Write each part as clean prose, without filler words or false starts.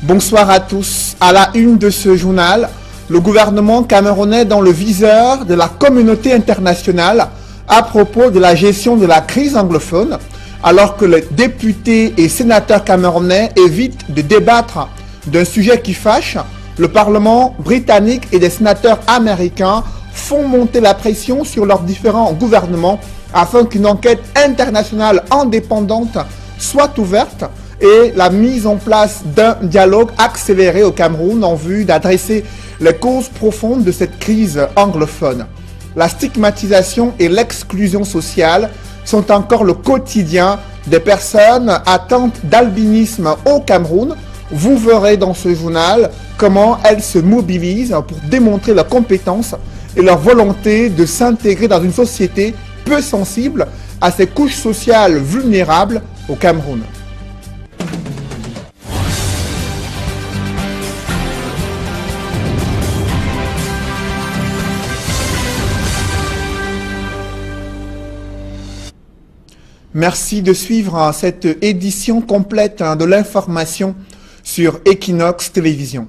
Bonsoir à tous. À la une de ce journal, le gouvernement camerounais dans le viseur de la communauté internationale à propos de la gestion de la crise anglophone, alors que les députés et sénateurs camerounais évitent de débattre d'un sujet qui fâche. Le Parlement britannique et des sénateurs américains font monter la pression sur leurs différents gouvernements afin qu'une enquête internationale indépendante soit ouverte et la mise en place d'un dialogue accéléré au Cameroun en vue d'adresser les causes profondes de cette crise anglophone. La stigmatisation et l'exclusion sociale sont encore le quotidien des personnes atteintes d'albinisme au Cameroun. Vous verrez dans ce journal comment elles se mobilisent pour démontrer leurs compétences et leur volonté de s'intégrer dans une société peu sensible à ces couches sociales vulnérables au Cameroun. Merci de suivre cette édition complète de l'information sur Equinox Télévision.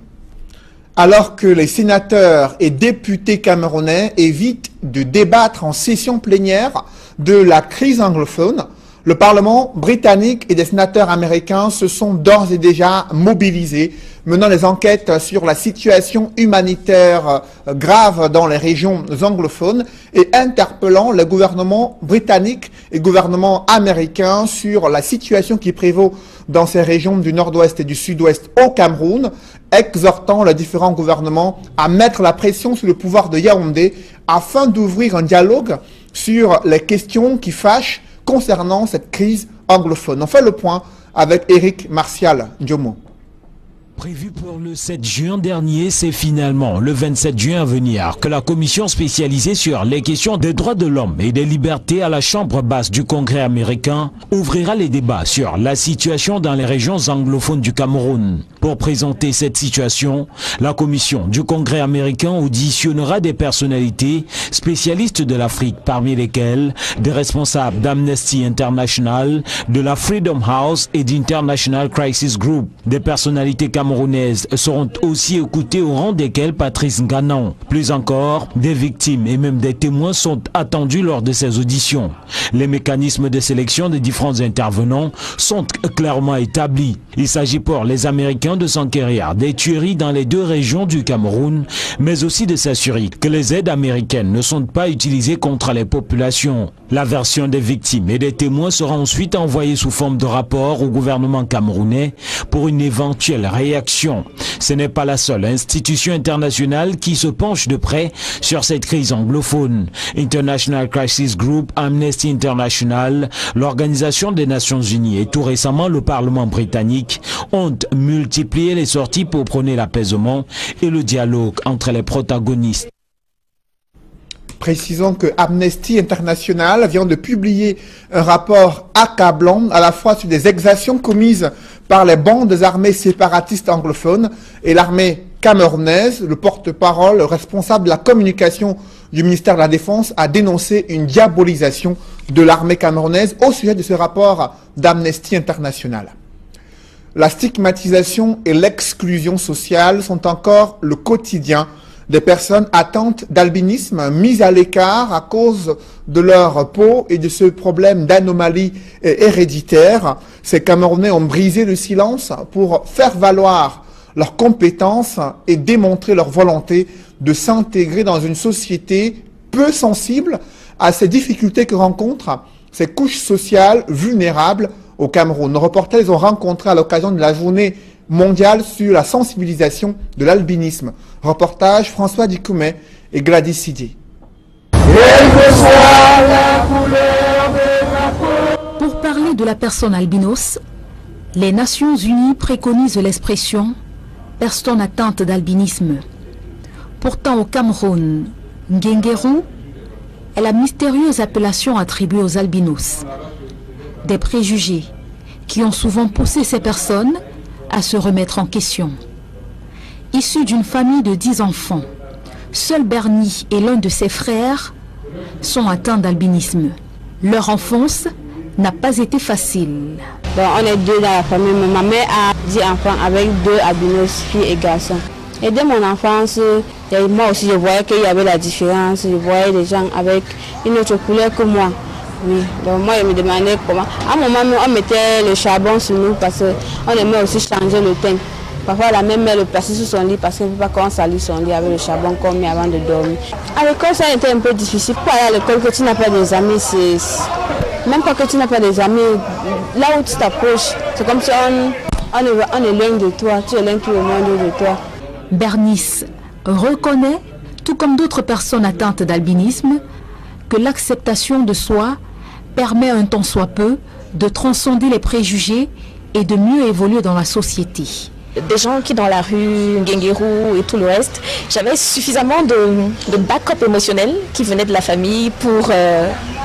Alors que les sénateurs et députés camerounais évitent de débattre en session plénière de la crise anglophone, le Parlement britannique et des sénateurs américains se sont d'ores et déjà mobilisés, menant des enquêtes sur la situation humanitaire grave dans les régions anglophones et interpellant le gouvernement britannique et le gouvernement américain sur la situation qui prévaut dans ces régions du nord-ouest et du sud-ouest au Cameroun, exhortant les différents gouvernements à mettre la pression sur le pouvoir de Yaoundé afin d'ouvrir un dialogue sur les questions qui fâchent concernant cette crise anglophone. On fait le point avec Eric Martial Diomo. Prévu pour le 7 juin dernier, c'est finalement le 27 juin à venir que la commission spécialisée sur les questions des droits de l'homme et des libertés à la Chambre basse du Congrès américain ouvrira les débats sur la situation dans les régions anglophones du Cameroun. Pour présenter cette situation, la commission du Congrès américain auditionnera des personnalités spécialistes de l'Afrique, parmi lesquelles des responsables d'Amnesty International, de la Freedom House et d'International Crisis Group. Des personnalités camerounaises seront aussi écoutées, au rang desquelles Patrice Nganan. Plus encore, des victimes et même des témoins sont attendus lors de ces auditions. Les mécanismes de sélection des différents intervenants sont clairement établis. Il s'agit pour les Américains de s'enquérir des tueries dans les deux régions du Cameroun, mais aussi de s'assurer que les aides américaines ne sont pas utilisées contre les populations. La version des victimes et des témoins sera ensuite envoyée sous forme de rapport au gouvernement camerounais pour une éventuelle réaction. Ce n'est pas la seule institution internationale qui se penche de près sur cette crise anglophone. International Crisis Group, Amnesty International, l'Organisation des Nations Unies et tout récemment le Parlement britannique ont multiplié les sorties pour prôner l'apaisement et le dialogue entre les protagonistes. Précisons que Amnesty International vient de publier un rapport accablant à la fois sur des exactions commises par les bandes armées séparatistes anglophones et l'armée camerounaise. Le porte-parole, le responsable de la communication du ministère de la Défense a dénoncé une diabolisation de l'armée camerounaise au sujet de ce rapport d'Amnesty International. La stigmatisation et l'exclusion sociale sont encore le quotidien des personnes atteintes d'albinisme, mises à l'écart à cause de leur peau et de ce problème d'anomalie héréditaire. Ces Camerounais ont brisé le silence pour faire valoir leurs compétences et démontrer leur volonté de s'intégrer dans une société peu sensible à ces difficultés que rencontrent ces couches sociales vulnérables au Cameroun. Nos reporters les ont rencontrés à l'occasion de la journée mondiale sur la sensibilisation de l'albinisme. Reportage François Dikoumé et Gladys Sidier. Pour parler de la personne albinos, les Nations Unies préconisent l'expression « personne atteinte d'albinisme ». Pourtant au Cameroun, Ngengeru est la mystérieuse appellation attribuée aux albinos. Des préjugés qui ont souvent poussé ces personnes à se remettre en question. Issu d'une famille de 10 enfants, seul Bernie et l'un de ses frères sont atteints d'albinisme. Leur enfance n'a pas été facile. Donc on est 2 dans la famille. Ma mère a 10 enfants avec 2 albinos, filles et garçons. Et dès mon enfance, moi aussi je voyais qu'il y avait la différence. Je voyais des gens avec une autre couleur que moi. Oui, donc moi je me demandais comment. À un moment on mettait le charbon sur nous parce qu'on aimait aussi changer le teint. Parfois la même mère le plaçait sur son lit parce qu'elle ne veut pas qu'on salue son lit avec le charbon qu'on met avant de dormir. À l'école ça a été un peu difficile. Pour aller à l'école que tu n'as pas des amis, c'est... Même pas que tu n'as pas des amis, là où tu t'approches, c'est comme si on est loin de toi, tu es loin tout le monde de toi. Bernice reconnaît, tout comme d'autres personnes atteintes d'albinisme, que l'acceptation de soi permet un tant soit peu de transcender les préjugés et de mieux évoluer dans la société. Des gens qui dans la rue, Nguenguérou et tout le reste, j'avais suffisamment de backup émotionnel qui venait de la famille pour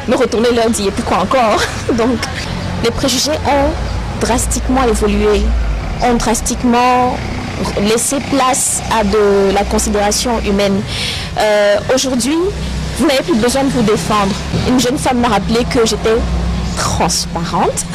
me retourner lundi et puis quoi encore. Donc les préjugés ont drastiquement évolué, ont drastiquement laissé place à de la considération humaine. Aujourd'hui, vous n'avez plus besoin de vous défendre. Une jeune femme m'a rappelé que j'étais transparente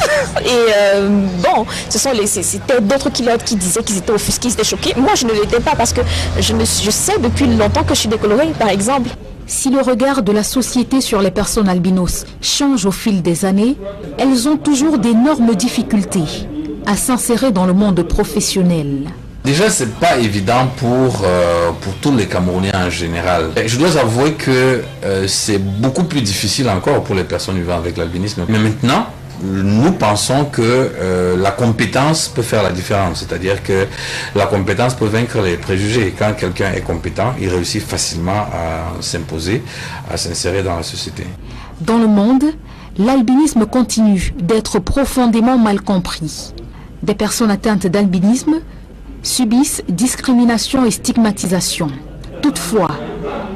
et bon, c'était d'autres qui disaient qu'ils étaient offusqués, qu'ils étaient choqués. Moi je ne l'étais pas parce que je sais depuis longtemps que je suis décolorée par exemple. Si le regard de la société sur les personnes albinos change au fil des années, elles ont toujours d'énormes difficultés à s'insérer dans le monde professionnel. Déjà, c'est pas évident pour tous les Camerounais en général. Je dois avouer que c'est beaucoup plus difficile encore pour les personnes vivant avec l'albinisme. Mais maintenant, nous pensons que la compétence peut faire la différence. C'est-à-dire que la compétence peut vaincre les préjugés. Quand quelqu'un est compétent, il réussit facilement à s'imposer, à s'insérer dans la société. Dans le monde, l'albinisme continue d'être profondément mal compris. Des personnes atteintes d'albinisme subissent discrimination et stigmatisation. Toutefois,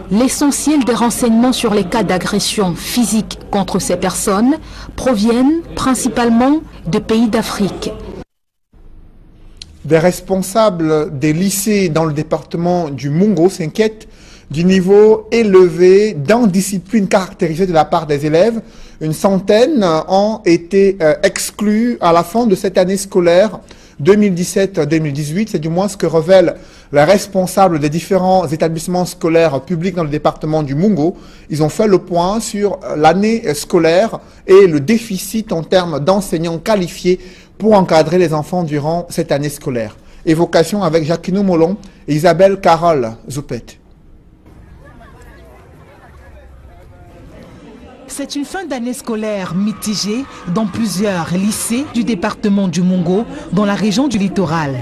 l'essentiel des renseignements sur les cas d'agression physique contre ces personnes proviennent principalement de pays d'Afrique. Des responsables des lycées dans le département du Mungo s'inquiètent du niveau élevé d'indiscipline caractérisée de la part des élèves. Une centaine ont été exclus à la fin de cette année scolaire 2017-2018, c'est du moins ce que révèlent les responsables des différents établissements scolaires publics dans le département du Mungo. Ils ont fait le point sur l'année scolaire et le déficit en termes d'enseignants qualifiés pour encadrer les enfants durant cette année scolaire. Évocation avec Jacquino Molon et Isabelle Carole Zoupet. C'est une fin d'année scolaire mitigée dans plusieurs lycées du département du Mungo, dans la région du littoral.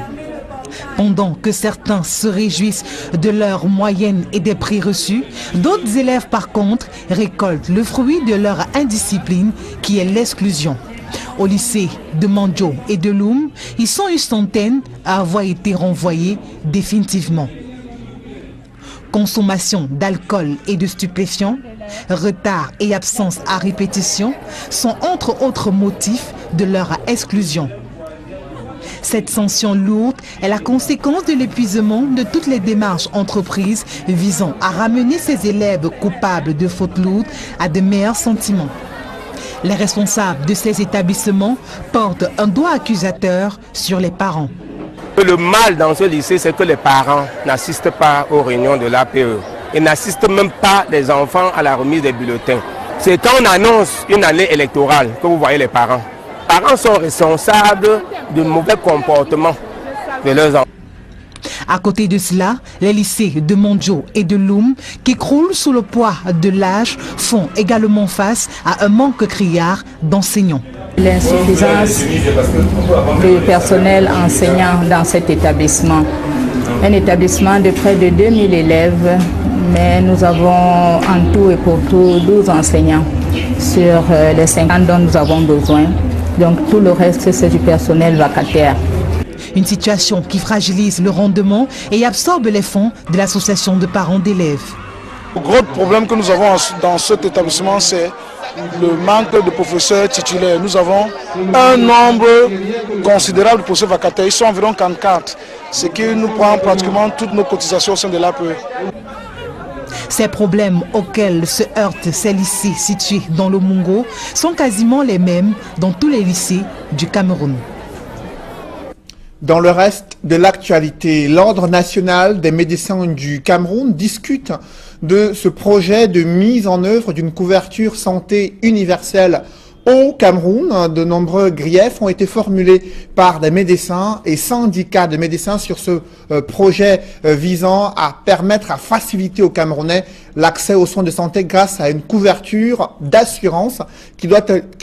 Pendant que certains se réjouissent de leurs moyennes et des prix reçus, d'autres élèves par contre récoltent le fruit de leur indiscipline qui est l'exclusion. Au lycée de Mandjo et de Loum, ils sont une centaine à avoir été renvoyés définitivement. Consommation d'alcool et de stupéfiants, retard et absence à répétition sont entre autres motifs de leur exclusion. Cette sanction lourde est la conséquence de l'épuisement de toutes les démarches entreprises visant à ramener ces élèves coupables de fautes lourdes à de meilleurs sentiments. Les responsables de ces établissements portent un doigt accusateur sur les parents. Le mal dans ce lycée, c'est que les parents n'assistent pas aux réunions de l'APE et n'assistent même pas les enfants à la remise des bulletins. C'est quand on annonce une année électorale que vous voyez les parents. Les parents sont responsables du mauvais comportement de leurs enfants. À côté de cela, les lycées de Mandjo et de Loum, qui croulent sous le poids de l'âge, font également face à un manque criard d'enseignants. L'insuffisance du personnel enseignant dans cet établissement. Un établissement de près de 2000 élèves, mais nous avons en tout et pour tout 12 enseignants sur les 50 dont nous avons besoin. Donc tout le reste, c'est du personnel vacataire. Une situation qui fragilise le rendement et absorbe les fonds de l'association de parents d'élèves. Le gros problème que nous avons dans cet établissement, c'est le manque de professeurs titulaires. Nous avons un nombre considérable de professeurs vacataires, ils sont environ 44, ce qui nous prend pratiquement toutes nos cotisations au sein de l'APE. Ces problèmes auxquels se heurtent ces lycées situés dans le Mungo sont quasiment les mêmes dans tous les lycées du Cameroun. Dans le reste de l'actualité, l'Ordre national des médecins du Cameroun discute de ce projet de mise en œuvre d'une couverture santé universelle au Cameroun. De nombreux griefs ont été formulés par des médecins et syndicats de médecins sur ce projet visant à permettre, à faciliter aux Camerounais l'accès aux soins de santé grâce à une couverture d'assurance qui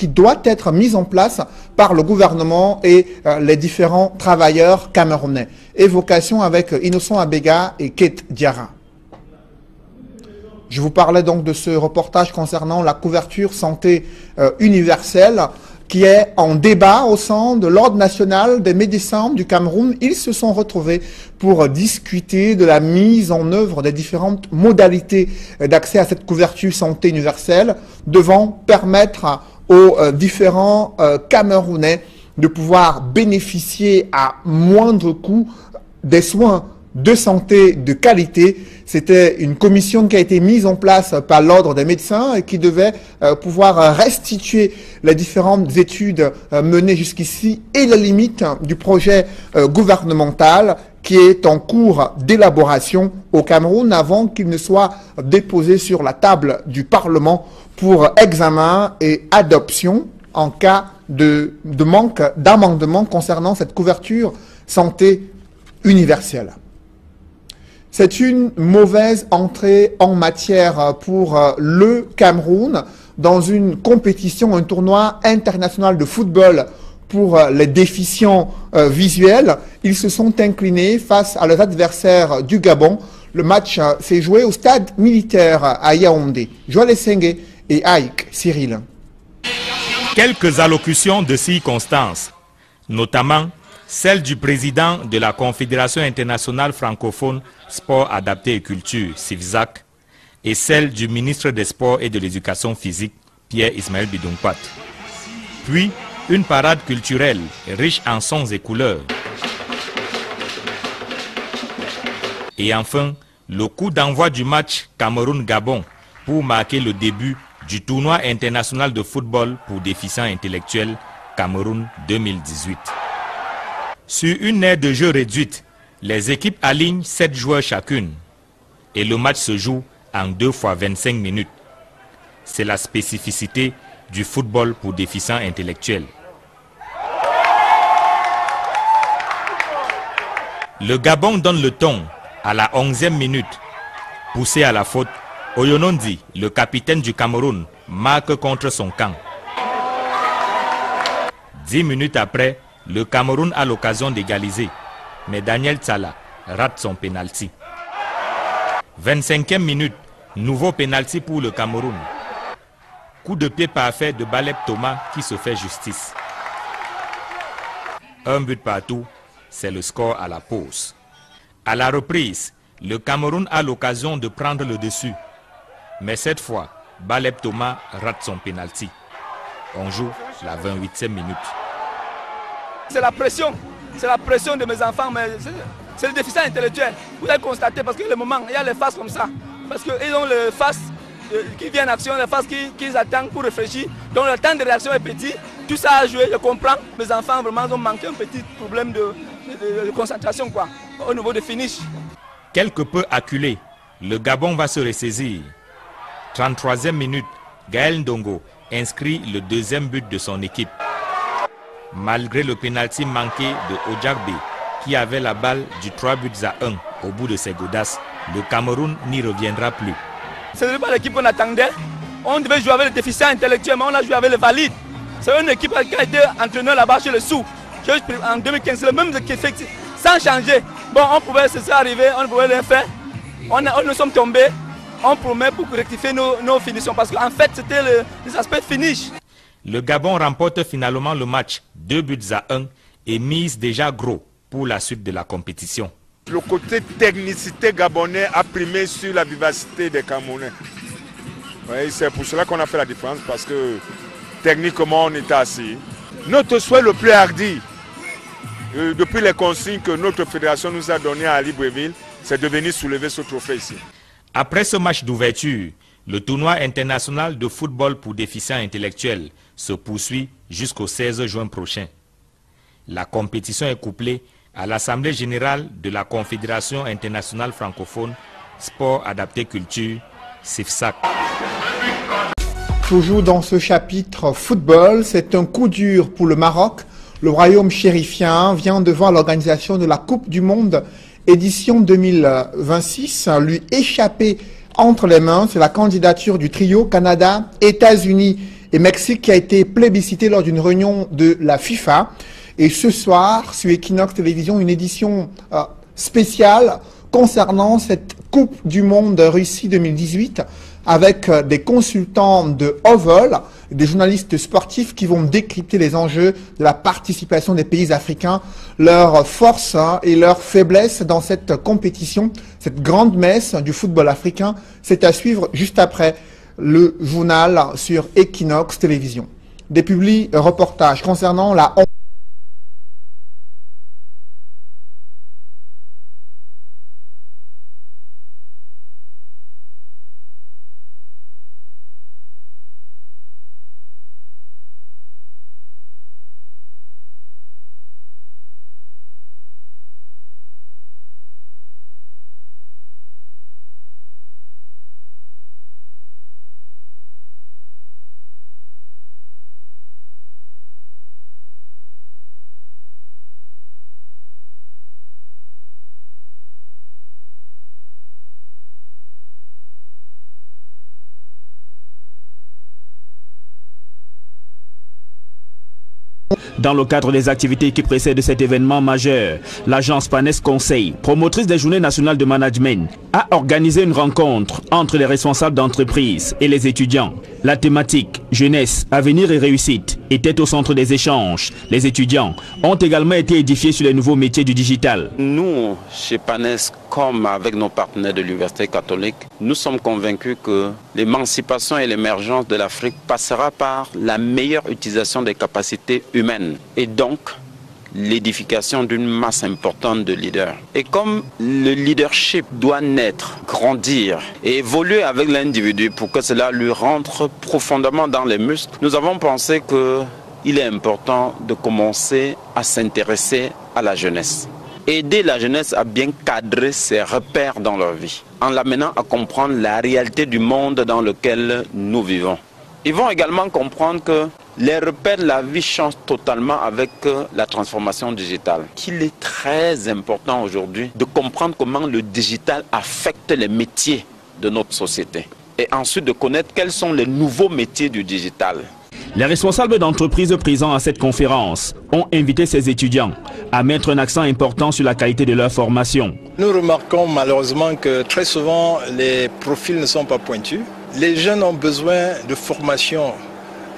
doit être mise en place par le gouvernement et les différents travailleurs camerounais. Évocation avec Innocent Abega et Kate Diarra. Je vous parlais donc de ce reportage concernant la couverture santé universelle qui est en débat au sein de l'Ordre national des médecins du Cameroun. Ils se sont retrouvés pour discuter de la mise en œuvre des différentes modalités d'accès à cette couverture santé universelle devant permettre aux différents Camerounais de pouvoir bénéficier à moindre coût des soins de santé de qualité. C'était une commission qui a été mise en place par l'Ordre des médecins et qui devait pouvoir restituer les différentes études menées jusqu'ici et les limites du projet gouvernemental qui est en cours d'élaboration au Cameroun avant qu'il ne soit déposé sur la table du Parlement pour examen et adoption en cas de manque d'amendement concernant cette couverture santé universelle. C'est une mauvaise entrée en matière pour le Cameroun dans une compétition, un tournoi international de football pour les déficients visuels. Ils se sont inclinés face à leurs adversaires du Gabon. Le match s'est joué au stade militaire à Yaoundé. Joël Essengue et Aïk Cyril. Quelques allocutions de circonstances, notamment celle du président de la Confédération internationale francophone Sport adapté et culture, CIVSAC, et celle du ministre des Sports et de l'Éducation physique, Pierre-Ismaël Bidounkpat. Puis, une parade culturelle riche en sons et couleurs. Et enfin, le coup d'envoi du match Cameroun-Gabon pour marquer le début du tournoi international de football pour déficients intellectuels Cameroun 2018. Sur une aire de jeu réduite, les équipes alignent 7 joueurs chacune et le match se joue en 2 fois 25 minutes. C'est la spécificité du football pour déficients intellectuels. Le Gabon donne le ton à la 11e minute. Poussé à la faute, Oyonondi, le capitaine du Cameroun, marque contre son camp. 10 minutes après, le Cameroun a l'occasion d'égaliser, mais Daniel Tsala rate son pénalty. 25e minute, nouveau pénalty pour le Cameroun. Coup de pied parfait de Baleb Thomas qui se fait justice. Un but partout, c'est le score à la pause. À la reprise, le Cameroun a l'occasion de prendre le dessus. Mais cette fois, Baleb Thomas rate son pénalty. On joue la 28e minute. C'est la pression de mes enfants, mais c'est le déficit intellectuel. Vous avez constaté parce que le moment, il y a les faces comme ça. Parce qu'ils ont les faces qui viennent en action, les faces qu'ils attendent pour réfléchir. Donc le temps de réaction est petit. Tout ça a joué, je comprends. Mes enfants vraiment ont manqué un petit problème de concentration quoi, au niveau de finish. Quelque peu acculé, le Gabon va se ressaisir. 33e minute, Gaël Ndongo inscrit le 2e but de son équipe. Malgré le pénalty manqué de Ojakbe, qui avait la balle du 3-1 au bout de ses godasses, le Cameroun n'y reviendra plus. Ce n'est pas l'équipe qu'on attendait. On devait jouer avec les déficients intellectuels, mais on a joué avec les valides. C'est une équipe qui a été entraîneur là-bas chez le Sou. En 2015, c'est le même qui fait sans changer. Bon, on pouvait se arriver, on ne pouvait rien faire. On nous sommes tombés. On promet pour rectifier nos finitions parce qu'en fait, c'était les aspects finish. Le Gabon remporte finalement le match 2-1 et mise déjà gros pour la suite de la compétition. Le côté technicité gabonais a primé sur la vivacité des Camerounais. Oui, c'est pour cela qu'on a fait la différence parce que techniquement on était assis. Notre souhait le plus hardi, depuis les consignes que notre fédération nous a données à Libreville, c'est de venir soulever ce trophée ici. Après ce match d'ouverture, le tournoi international de football pour déficients intellectuels se poursuit jusqu'au 16 juin prochain. La compétition est couplée à l'Assemblée générale de la Confédération internationale francophone Sport adapté culture, CIFSAC. Toujours dans ce chapitre football, c'est un coup dur pour le Maroc. Le royaume chérifien vient de voir l'organisation de la Coupe du Monde édition 2026 lui échapper entre les mains. C'est la candidature du trio Canada, États-Unis et Mexique qui a été plébiscitée lors d'une réunion de la FIFA. Et ce soir, sur Equinox Télévision, une édition spéciale concernant cette Coupe du Monde Russie 2018 avec des consultants de haut vol, des journalistes sportifs qui vont décrypter les enjeux de la participation des pays africains, leurs forces et leurs faiblesses dans cette compétition, cette grande messe du football africain. C'est à suivre juste après le journal sur Equinox Télévision. Des reportages concernant la Dans le cadre des activités qui précèdent cet événement majeur, l'agence Panes Conseil, promotrice des Journées nationales de management, a organisé une rencontre entre les responsables d'entreprise et les étudiants. La thématique « Jeunesse, avenir et réussite » était au centre des échanges. Les étudiants ont également été édifiés sur les nouveaux métiers du digital. Nous, chez Panes, comme avec nos partenaires de l'Université catholique, nous sommes convaincus que l'émancipation et l'émergence de l'Afrique passera par la meilleure utilisation des capacités humaines et donc l'édification d'une masse importante de leaders. Et comme le leadership doit naître, grandir et évoluer avec l'individu pour que cela lui rentre profondément dans les muscles, nous avons pensé qu'il est important de commencer à s'intéresser à la jeunesse. Aider la jeunesse à bien cadrer ses repères dans leur vie, en l'amenant à comprendre la réalité du monde dans lequel nous vivons. Ils vont également comprendre que les repères de la vie changent totalement avec la transformation digitale. Qu'il est très important aujourd'hui de comprendre comment le digital affecte les métiers de notre société. Et ensuite de connaître quels sont les nouveaux métiers du digital. Les responsables d'entreprises présents à cette conférence ont invité ces étudiants à mettre un accent important sur la qualité de leur formation. Nous remarquons malheureusement que très souvent les profils ne sont pas pointus. Les jeunes ont besoin de formation,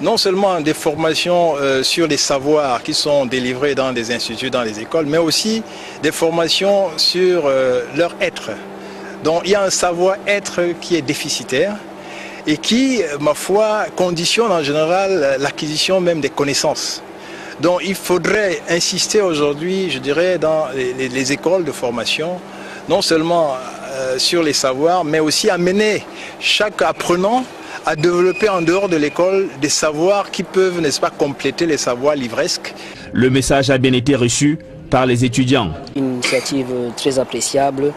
non seulement des formations sur les savoirs qui sont délivrés dans les instituts, dans les écoles, mais aussi des formations sur leur être. Donc il y a un savoir-être qui est déficitaire et qui, ma foi, conditionne en général l'acquisition même des connaissances. Donc il faudrait insister aujourd'hui, je dirais, dans les écoles de formation, non seulement sur les savoirs, mais aussi amener chaque apprenant à développer en dehors de l'école des savoirs qui peuvent, n'est-ce pas, compléter les savoirs livresques. Le message a bien été reçu par les étudiants. Une initiative très appréciable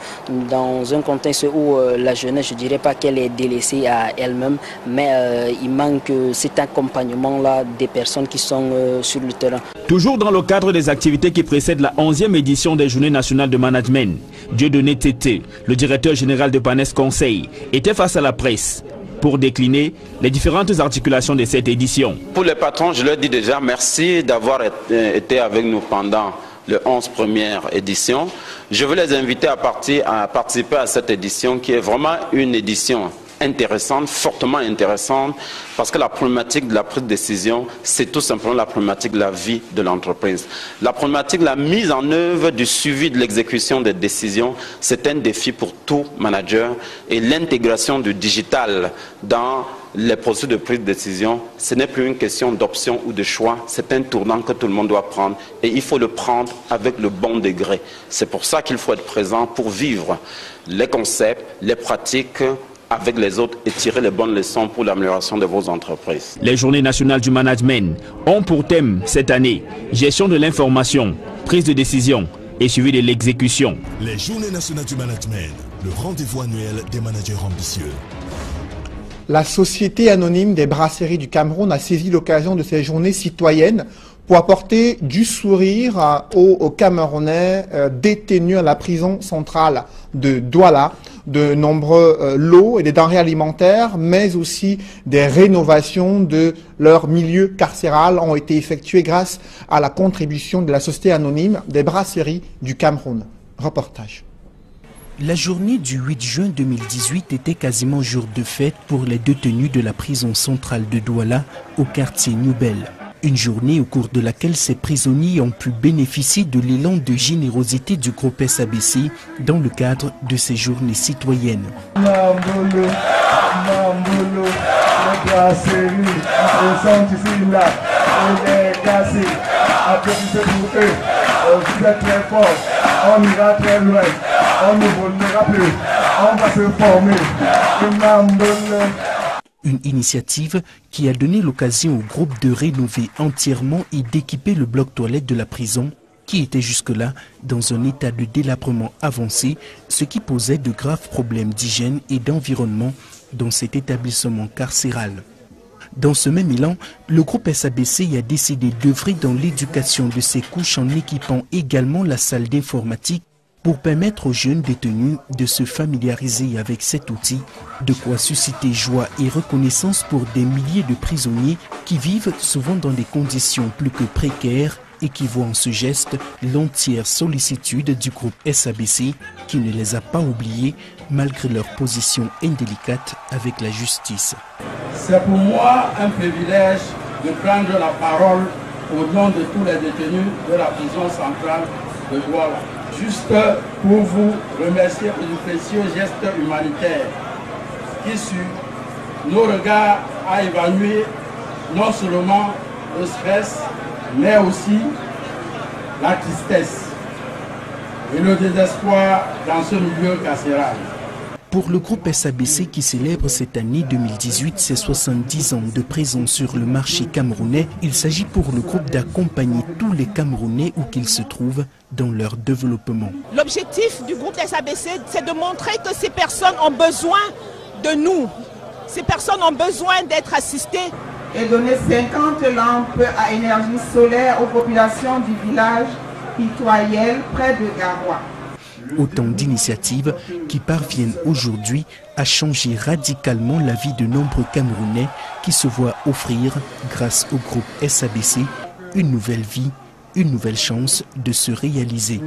dans un contexte où la jeunesse, je ne dirais pas qu'elle est délaissée à elle-même, mais il manque cet accompagnement-là des personnes qui sont sur le terrain. Toujours dans le cadre des activités qui précèdent la 11e édition des Journées nationales de management, Dieudonné Tété, le directeur général de Panes Conseil, était face à la presse pour décliner les différentes articulations de cette édition. Pour les patrons, je leur dis déjà merci d'avoir été avec nous pendant le 11 première édition. Je veux les inviter à participer à cette édition qui est vraiment une édition intéressante, fortement intéressante, parce que la problématique de la prise de décision, c'est tout simplement la problématique de la vie de l'entreprise. La problématique de la mise en œuvre du suivi de l'exécution des décisions, c'est un défi pour tout manager, et l'intégration du digital dans les processus de prise de décision, ce n'est plus une question d'option ou de choix, c'est un tournant que tout le monde doit prendre et il faut le prendre avec le bon degré. C'est pour ça qu'il faut être présent pour vivre les concepts, les pratiques avec les autres et tirer les bonnes leçons pour l'amélioration de vos entreprises. Les journées nationales du management ont pour thème cette année gestion de l'information, prise de décision et suivi de l'exécution. Les journées nationales du management, le rendez-vous annuel des managers ambitieux. La Société anonyme des brasseries du Cameroun a saisi l'occasion de ces journées citoyennes pour apporter du sourire aux Camerounais détenus à la prison centrale de Douala. De nombreux lots et des denrées alimentaires, mais aussi des rénovations de leur milieu carcéral ont été effectuées grâce à la contribution de la Société anonyme des brasseries du Cameroun. Reportage. La journée du 8 juin 2018 était quasiment jour de fête pour les détenus de la prison centrale de Douala au quartier Noubel. Une journée au cours de laquelle ces prisonniers ont pu bénéficier de l'élan de générosité du groupe SABC dans le cadre de ces journées citoyennes. On ira très loin, on ne volera plus, on va se former. Une initiative qui a donné l'occasion au groupe de rénover entièrement et d'équiper le bloc toilette de la prison, qui était jusque-là dans un état de délabrement avancé, ce qui posait de graves problèmes d'hygiène et d'environnement dans cet établissement carcéral. Dans ce même élan, le groupe SABC a décidé d'œuvrer dans l'éducation de ses couches en équipant également la salle d'informatique pour permettre aux jeunes détenus de se familiariser avec cet outil, de quoi susciter joie et reconnaissance pour des milliers de prisonniers qui vivent souvent dans des conditions plus que précaires et qui voient en ce geste l'entière sollicitude du groupe SABC qui ne les a pas oubliés malgré leur position indélicate avec la justice. C'est pour moi un privilège de prendre la parole au nom de tous les détenus de la prison centrale de Douala. Juste pour vous remercier pour le précieux geste humanitaire qui, sur nos regards, a évanoui non seulement le stress, mais aussi la tristesse et le désespoir dans ce milieu carcéral. Pour le groupe SABC qui célèbre cette année 2018 ses 70 ans de présence sur le marché camerounais, il s'agit pour le groupe d'accompagner tous les Camerounais où qu'ils se trouvent dans leur développement. L'objectif du groupe SABC, c'est de montrer que ces personnes ont besoin de nous. Ces personnes ont besoin d'être assistées. Et donner 50 lampes à énergie solaire aux populations du village Pitoyel près de Garoua. Autant d'initiatives qui parviennent aujourd'hui à changer radicalement la vie de nombreux Camerounais qui se voient offrir, grâce au groupe SABC, une nouvelle vie, une nouvelle chance de se réaliser.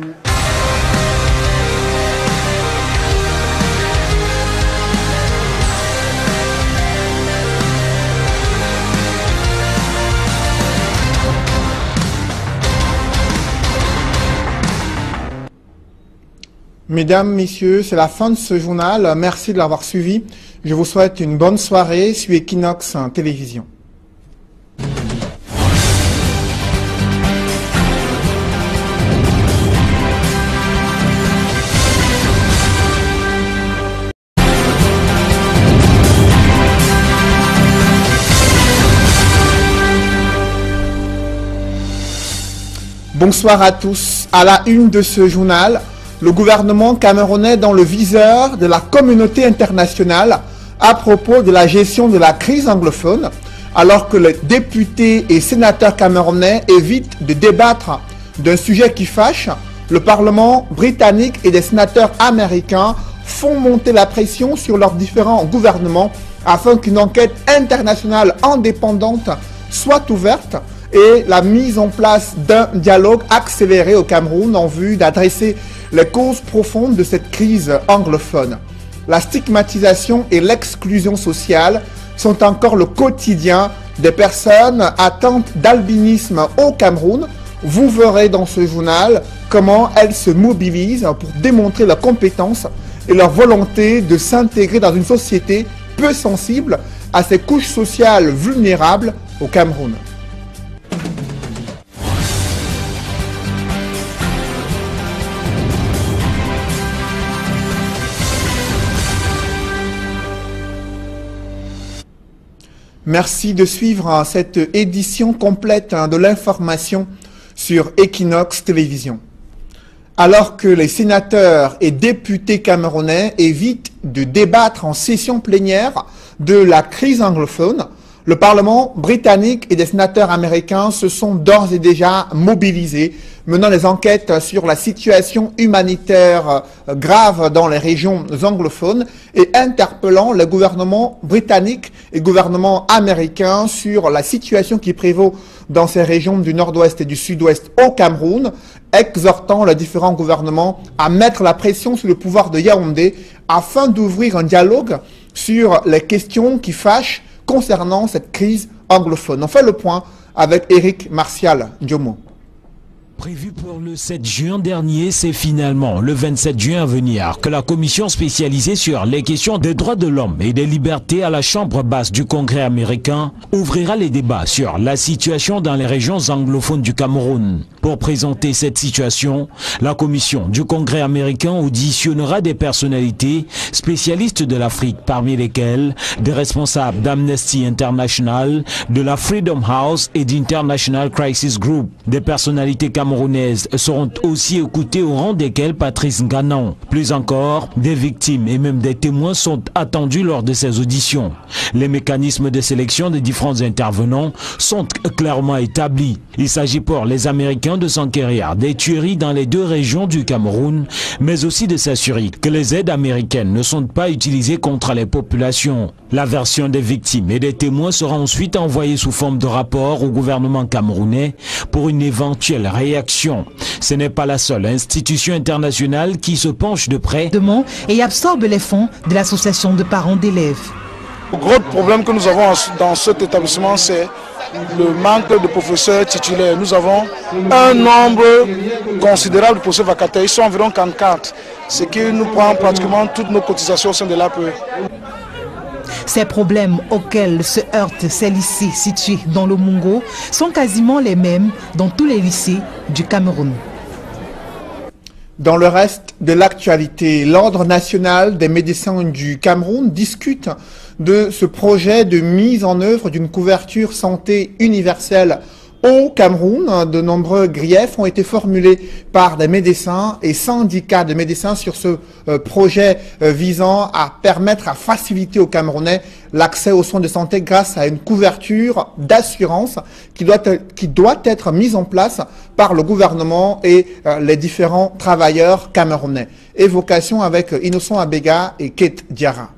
Mesdames, Messieurs, c'est la fin de ce journal. Merci de l'avoir suivi. Je vous souhaite une bonne soirée sur Equinox Télévision. Bonsoir à tous. À la une de ce journal, le gouvernement camerounais dans le viseur de la communauté internationale à propos de la gestion de la crise anglophone, alors que les députés et sénateurs camerounais évitent de débattre d'un sujet qui fâche. Le Parlement britannique et des sénateurs américains font monter la pression sur leurs différents gouvernements afin qu'une enquête internationale indépendante soit ouverte et la mise en place d'un dialogue accéléré au Cameroun en vue d'adresser les causes profondes de cette crise anglophone. La stigmatisation et l'exclusion sociale sont encore le quotidien des personnes atteintes d'albinisme au Cameroun. Vous verrez dans ce journal comment elles se mobilisent pour démontrer leurs compétences et leur volonté de s'intégrer dans une société peu sensible à ces couches sociales vulnérables au Cameroun. Merci de suivre cette édition complète de l'information sur Equinox Télévision. Alors que les sénateurs et députés camerounais évitent de débattre en session plénière de la crise anglophone, le Parlement britannique et des sénateurs américains se sont d'ores et déjà mobilisés, menant des enquêtes sur la situation humanitaire grave dans les régions anglophones et interpellant le gouvernement britannique et le gouvernement américain sur la situation qui prévaut dans ces régions du nord-ouest et du sud-ouest au Cameroun, exhortant les différents gouvernements à mettre la pression sur le pouvoir de Yaoundé afin d'ouvrir un dialogue sur les questions qui fâchent concernant cette crise anglophone. On fait le point avec Éric Martial Ndiomo. Prévu pour le 7 juin dernier, c'est finalement le 27 juin à venir que la commission spécialisée sur les questions des droits de l'homme et des libertés à la Chambre basse du Congrès américain ouvrira les débats sur la situation dans les régions anglophones du Cameroun. Pour présenter cette situation, la commission du Congrès américain auditionnera des personnalités spécialistes de l'Afrique, parmi lesquelles des responsables d'Amnesty International, de la Freedom House et d'International Crisis Group. Des personnalités camerounaises seront aussi écoutées, au rang desquelles Patrice Nganan. Plus encore, des victimes et même des témoins sont attendus lors de ces auditions. Les mécanismes de sélection des différents intervenants sont clairement établis. Il s'agit pour les Américains de s'enquérir des tueries dans les deux régions du Cameroun, mais aussi de s'assurer que les aides américaines ne sont pas utilisées contre les populations. La version des victimes et des témoins sera ensuite envoyée sous forme de rapport au gouvernement camerounais pour une éventuelle réaction. Ce n'est pas la seule institution internationale qui se penche de près et absorbe les fonds de l'association de parents d'élèves. Le gros problème que nous avons dans cet établissement, c'est le manque de professeurs titulaires. Nous avons un nombre considérable de professeurs vacataires, ils sont environ 44, ce qui nous prend pratiquement toutes nos cotisations au sein de l'APE. Ces problèmes auxquels se heurtent ces lycées situés dans le Mungo sont quasiment les mêmes dans tous les lycées du Cameroun. Dans le reste de l'actualité, l'Ordre national des médecins du Cameroun discute de ce projet de mise en œuvre d'une couverture santé universelle au Cameroun. De nombreux griefs ont été formulés par des médecins et syndicats de médecins sur ce projet visant à permettre, à faciliter aux Camerounais l'accès aux soins de santé grâce à une couverture d'assurance qui doit être mise en place par le gouvernement et les différents travailleurs camerounais. Évocation avec Innocent Abega et Kate Diarra.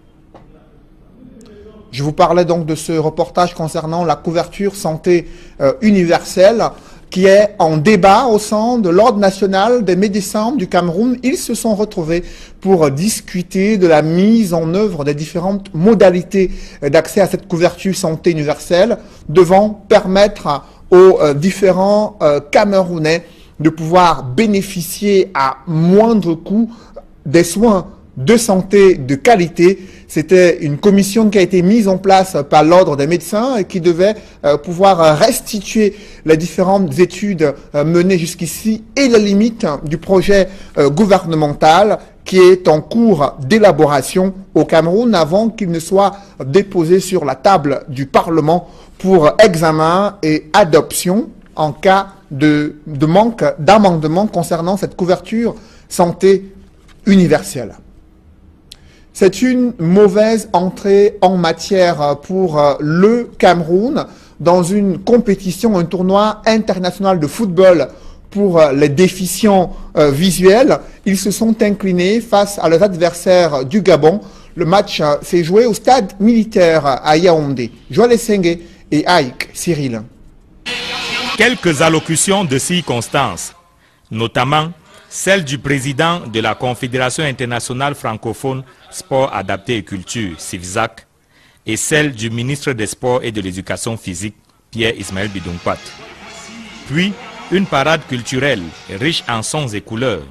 Je vous parlais donc de ce reportage concernant la couverture santé universelle qui est en débat au sein de l'Ordre national des médecins du Cameroun. Ils se sont retrouvés pour discuter de la mise en œuvre des différentes modalités d'accès à cette couverture santé universelle devant permettre aux différents Camerounais de pouvoir bénéficier à moindre coût des soins de santé de qualité. C'était une commission qui a été mise en place par l'Ordre des médecins et qui devait pouvoir restituer les différentes études menées jusqu'ici et les limites du projet gouvernemental qui est en cours d'élaboration au Cameroun avant qu'il ne soit déposé sur la table du Parlement pour examen et adoption en cas de manque d'amendement concernant cette couverture santé universelle. C'est une mauvaise entrée en matière pour le Cameroun dans une compétition, un tournoi international de football pour les déficients visuels. Ils se sont inclinés face à leurs adversaires du Gabon. Le match s'est joué au stade militaire à Yaoundé. Joël Essengue et Aïk Cyril. Quelques allocutions de circonstances, notamment celle du président de la Confédération internationale francophone Sport adapté et culture, CIVSAC, et celle du ministre des Sports et de l'Éducation physique, Pierre-Ismaël Bidounkpat. Puis, une parade culturelle riche en sons et couleurs.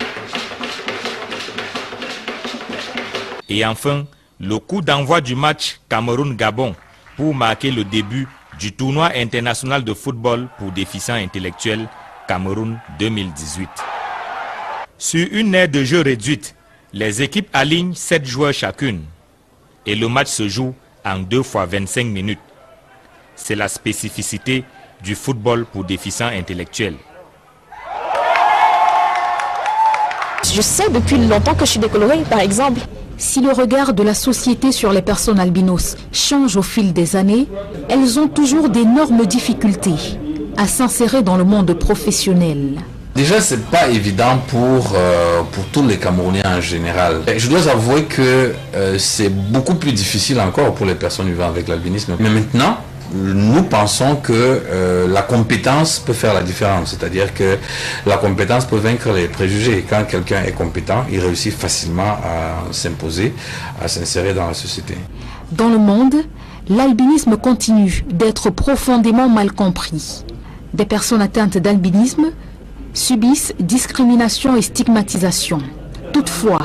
Et enfin, le coup d'envoi du match Cameroun-Gabon pour marquer le début du tournoi international de football pour déficients intellectuels Cameroun 2018. Sur une aire de jeu réduite, les équipes alignent 7 joueurs chacune et le match se joue en 2 fois 25 minutes. C'est la spécificité du football pour déficients intellectuels. Je sais depuis longtemps que je suis décolorée, par exemple. Si le regard de la société sur les personnes albinos change au fil des années, elles ont toujours d'énormes difficultés à s'insérer dans le monde professionnel. Déjà, c'est pas évident pour tous les Camerounais en général. Je dois avouer que c'est beaucoup plus difficile encore pour les personnes vivant avec l'albinisme. Mais maintenant, nous pensons que la compétence peut faire la différence. C'est-à-dire que la compétence peut vaincre les préjugés. Quand quelqu'un est compétent, il réussit facilement à s'imposer, à s'insérer dans la société. Dans le monde, l'albinisme continue d'être profondément mal compris. Des personnes atteintes d'albinisme subissent discrimination et stigmatisation. Toutefois,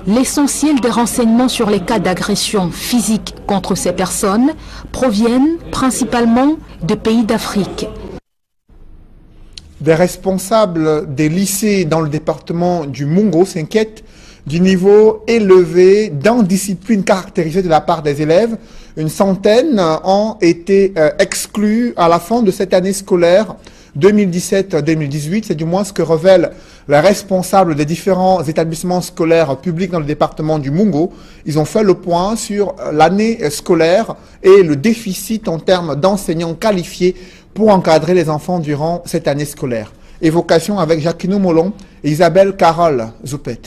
l'essentiel des renseignements sur les cas d'agression physique contre ces personnes proviennent principalement de pays d'Afrique. Des responsables des lycées dans le département du Mungo s'inquiètent du niveau élevé d'indiscipline caractérisée de la part des élèves. Une centaine ont été exclus à la fin de cette année scolaire 2017-2018, c'est du moins ce que révèlent les responsables des différents établissements scolaires publics dans le département du Mungo. Ils ont fait le point sur l'année scolaire et le déficit en termes d'enseignants qualifiés pour encadrer les enfants durant cette année scolaire. Évocation avec Jacquino Molon et Isabelle Carole Zoupet.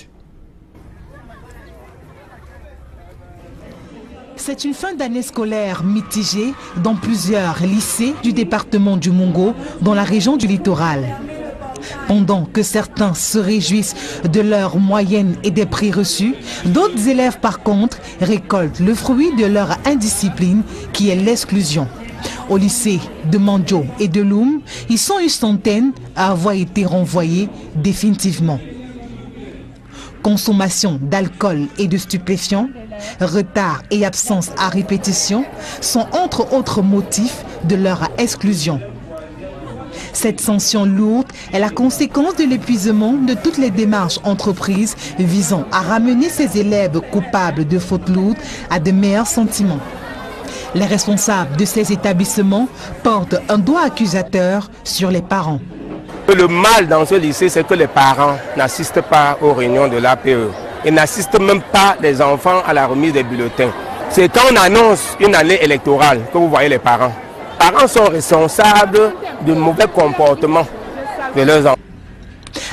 C'est une fin d'année scolaire mitigée dans plusieurs lycées du département du Mungo, dans la région du littoral. Pendant que certains se réjouissent de leurs moyennes et des prix reçus, d'autres élèves par contre récoltent le fruit de leur indiscipline qui est l'exclusion. Au lycée de Mandjo et de Loum, ils sont une centaine à avoir été renvoyés définitivement. Consommation d'alcool et de stupéfiants, retard et absence à répétition sont entre autres motifs de leur exclusion. Cette sanction lourde est la conséquence de l'épuisement de toutes les démarches entreprises visant à ramener ces élèves coupables de fautes lourdes à de meilleurs sentiments. Les responsables de ces établissements portent un doigt accusateur sur les parents. Le mal dans ce lycée, c'est que les parents n'assistent pas aux réunions de l'APE et n'assistent même pas les enfants à la remise des bulletins. C'est quand on annonce une année électorale que vous voyez les parents. Les parents sont responsables du mauvais comportement de leurs enfants.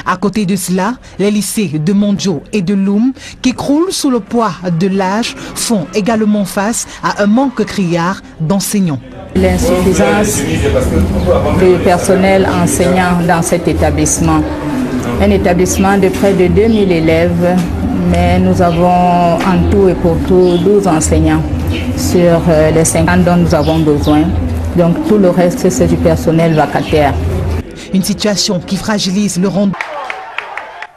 À côté de cela, les lycées de Mandjo et de Loum, qui croulent sous le poids de l'âge, font également face à un manque criard d'enseignants. L'insuffisance du personnel enseignant dans cet établissement. Un établissement de près de 2000 élèves, mais nous avons en tout et pour tout 12 enseignants sur les 50 dont nous avons besoin. Donc tout le reste, c'est du personnel vacataire. Une situation qui fragilise le rond.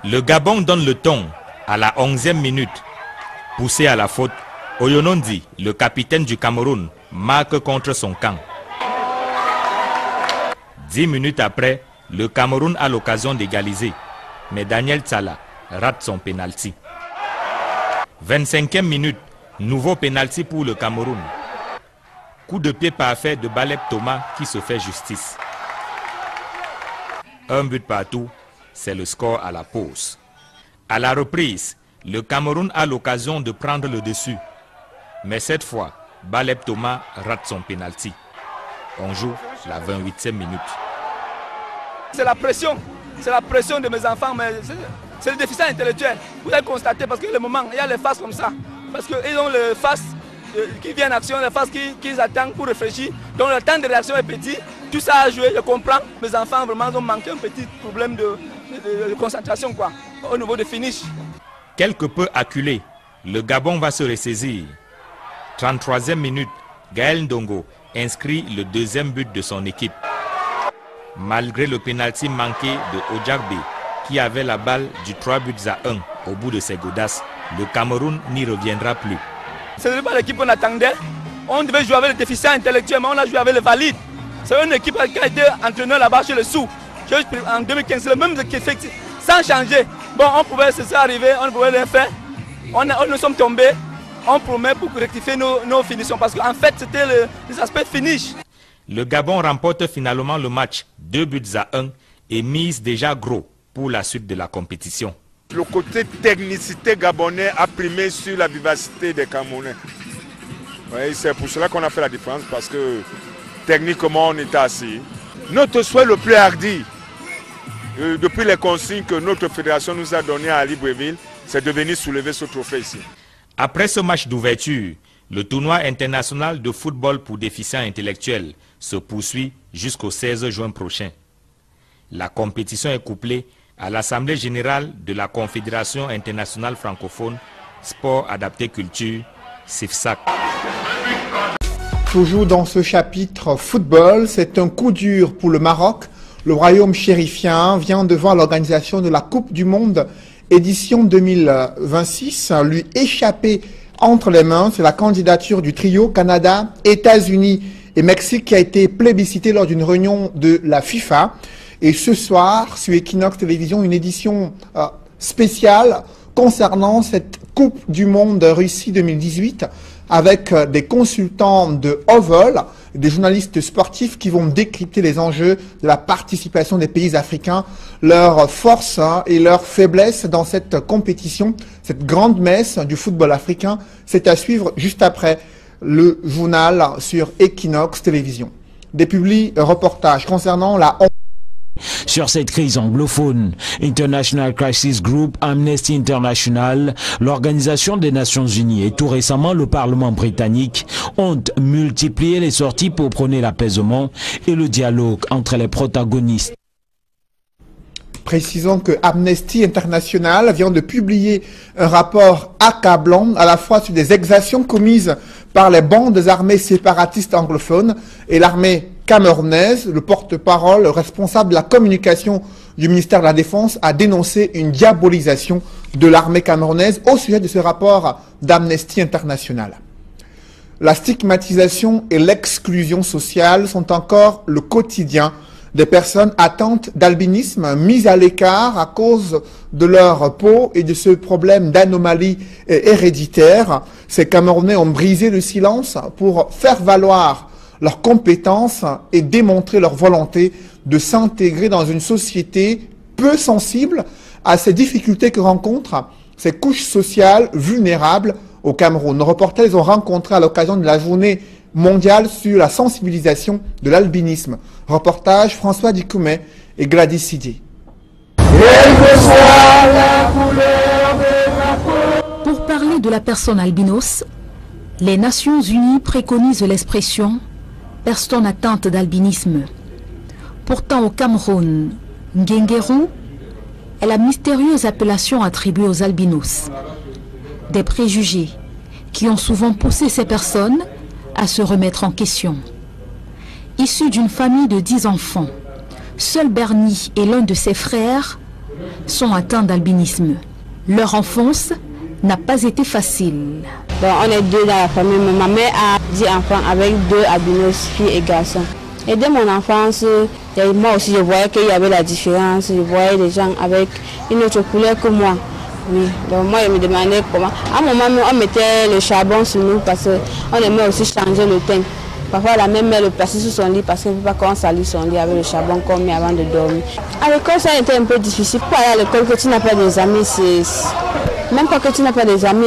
Le Gabon donne le ton à la 11e minute. Poussé à la faute, Oyonondi, le capitaine du Cameroun, marque contre son camp. 10 minutes après, le Cameroun a l'occasion d'égaliser, mais Daniel Tsala rate son pénalty. 25e minute, nouveau pénalty pour le Cameroun. Coup de pied parfait de Baleb Thomas qui se fait justice. Un but partout, c'est le score à la pause. À la reprise, le Cameroun a l'occasion de prendre le dessus. Mais cette fois, Baleb Thomas rate son pénalty. On joue la 28e minute. C'est la pression de mes enfants, mais c'est le déficit intellectuel. Vous avez constaté parce que le moment, il y a les faces comme ça. Parce qu'ils ont les faces qui viennent en action, les faces qu'ils attendent pour réfléchir. Donc le temps de réaction est petit. Tout ça a joué, je comprends. Mes enfants vraiment ont manqué un petit problème de concentration quoi, au niveau de finish. Quelque peu acculé, le Gabon va se ressaisir. 33e minute, Gaël Ndongo inscrit le deuxième but de son équipe. Malgré le pénalty manqué de Ojarbe, qui avait la balle du 3 buts à 1 au bout de ses godasses, le Cameroun n'y reviendra plus. Ce n'est pas l'équipe qu'on attendait. On devait jouer avec les déficients intellectuels, mais on a joué avec les valides. C'est une équipe qui a été entraîneur là-bas chez le Sou. En 2015, c'est le même effectif, sans changer. Bon, on pouvait se arriver, on ne pouvait rien faire. On nous sommes tombés. On promet pour rectifier nos finitions parce qu'en fait, c'était les aspects finish. Le Gabon remporte finalement le match 2-1 et mise déjà gros pour la suite de la compétition. Le côté technicité gabonais a primé sur la vivacité des Camerounais. Oui, c'est pour cela qu'on a fait la différence parce que techniquement on était assis. Notre souhait le plus hardi, depuis les consignes que notre fédération nous a données à Libreville, c'est de venir soulever ce trophée ici. Après ce match d'ouverture, le tournoi international de football pour déficients intellectuels se poursuit jusqu'au 16 juin prochain. La compétition est couplée à l'Assemblée générale de la Confédération internationale francophone Sport Adapté Culture, CIFSAC. Toujours dans ce chapitre football, c'est un coup dur pour le Maroc. Le royaume chérifien vient de voir l'organisation de la Coupe du Monde édition 2026 lui échapper entre les mains. C'est la candidature du trio Canada, États-Unis et Mexique qui a été plébiscitée lors d'une réunion de la FIFA. Et ce soir, sur Equinox Télévision, une édition spéciale concernant cette Coupe du Monde Russie 2018 avec des consultants de haut vol, des journalistes sportifs qui vont décrypter les enjeux de la participation des pays africains, leurs forces et leurs faiblesses dans cette compétition, cette grande messe du football africain. C'est à suivre juste après le journal sur Equinox Télévision. Des reportages concernant la sur cette crise anglophone, International Crisis Group, Amnesty International, l'Organisation des Nations Unies et tout récemment le Parlement britannique ont multiplié les sorties pour prôner l'apaisement et le dialogue entre les protagonistes. Précisons que Amnesty International vient de publier un rapport accablant à la fois sur des exactions commises par les bandes armées séparatistes anglophones et l'armée camerounaise. Le porte-parole, le responsable de la communication du ministère de la Défense a dénoncé une diabolisation de l'armée camerounaise au sujet de ce rapport d'Amnesty International. La stigmatisation et l'exclusion sociale sont encore le quotidien des personnes atteintes d'albinisme, mises à l'écart à cause de leur peau et de ce problème d'anomalie héréditaire. Ces Camerounais ont brisé le silence pour faire valoir leurs compétences et démontrer leur volonté de s'intégrer dans une société peu sensible à ces difficultés que rencontrent ces couches sociales vulnérables au Cameroun. Nos reporters les ont rencontrés à l'occasion de la journée mondiale sur la sensibilisation de l'albinisme. Reportage François Dikoumé et Gladys Sidier. Pour parler de la personne albinos, les Nations Unies préconisent l'expression « personne atteinte d'albinisme ». Pourtant au Cameroun, Ngengeru est la mystérieuse appellation attribuée aux albinos. Des préjugés qui ont souvent poussé ces personnes à se remettre en question. Issu d'une famille de 10 enfants, seul Bernie et l'un de ses frères sont atteints d'albinisme. Leur enfance n'a pas été facile. Donc on est deux dans la famille. Ma mère a 10 enfants avec 2 albinos, filles et garçons. Et dès mon enfance, moi aussi je voyais qu'il y avait la différence. Je voyais des gens avec une autre couleur que moi. Oui, donc moi je me demandais comment. À un moment on mettait le charbon sur nous parce qu'on aimait aussi changer le teint. Parfois la même mère le plaçait sur son lit parce qu'elle ne veut pas qu'on salue son lit avec le charbon qu'on met avant de dormir. À l'école ça a été un peu difficile. Pour aller à l'école que tu n'as pas des amis, c'est... Même pas que tu n'as pas des amis,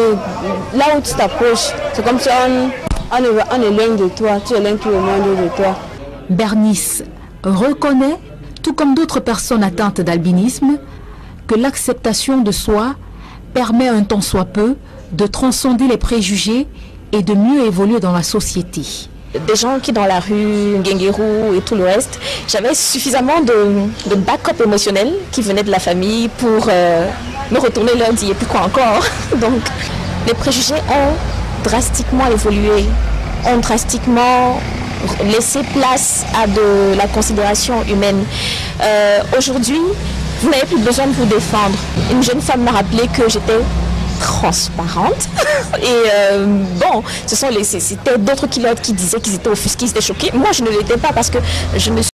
là où tu t'approches, c'est comme si on est loin de toi, tu es loin tout le monde de toi. Bernice reconnaît, tout comme d'autres personnes atteintes d'albinisme, que l'acceptation de soi permet un tant soit peu de transcender les préjugés et de mieux évoluer dans la société. Des gens qui dans la rue, Ngengeru et tout le reste, j'avais suffisamment de backup émotionnel qui venait de la famille pour me retourner leur dire pourquoi encore. Donc les préjugés ont drastiquement évolué, ont drastiquement laissé place à de la considération humaine. Aujourd'hui, vous n'avez plus besoin de vous défendre. Une jeune femme m'a rappelé que j'étais transparente. Et bon, c'était d'autres qui disaient qu'ils étaient offusqués, qu'ils étaient choqués. Moi, je ne l'étais pas parce que je me